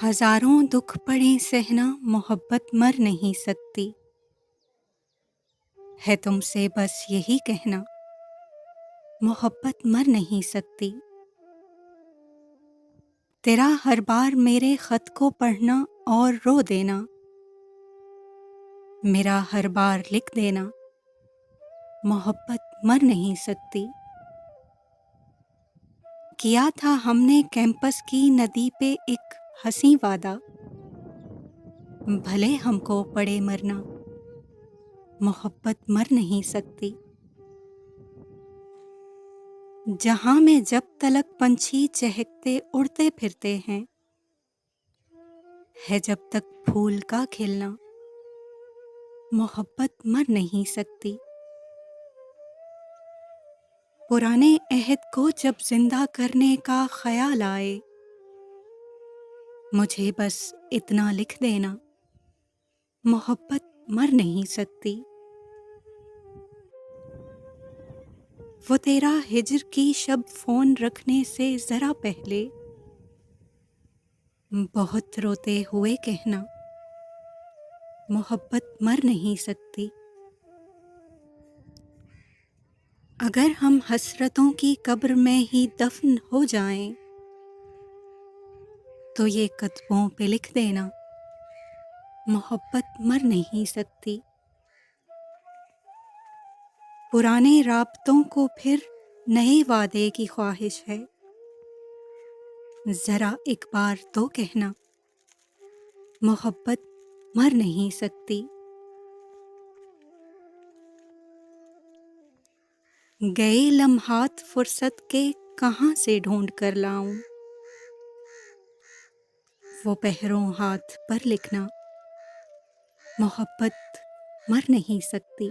हजारों दुख पड़े सहना मोहब्बत मर नहीं सकती। है तुमसे बस यही कहना, मोहब्बत मर नहीं सकती। तेरा हर बार मेरे खत को पढ़ना और रो देना, मेरा हर बार लिख देना, मोहब्बत मर नहीं सकती। किया था हमने कैंपस की नदी पे एक हंसी वादा, भले हमको पड़े मरना, मोहब्बत मर नहीं सकती। जहां में जब तलक पंछी चहकते उड़ते फिरते हैं, है जब तक फूल का खिलना, मोहब्बत मर नहीं सकती। पुराने अहद को जब जिंदा करने का ख्याल आए, मुझे बस इतना लिख देना, मोहब्बत मर नहीं सकती। वो तेरा हिज्र की शब फोन रखने से जरा पहले बहुत रोते हुए कहना, मोहब्बत मर नहीं सकती। अगर हम हसरतों की कब्र में ही दफन हो जाएं, तो ये कतबों पे लिख देना, मोहब्बत मर नहीं सकती। पुराने राब्तों को फिर नए वादे की ख्वाहिश है, जरा एक बार तो कहना, मोहब्बत मर नहीं सकती। गए लम्हात फुर्सत के कहां से ढूंढ कर लाऊं, वो पहरों हाथ पर लिखना, मोहब्बत मर नहीं सकती।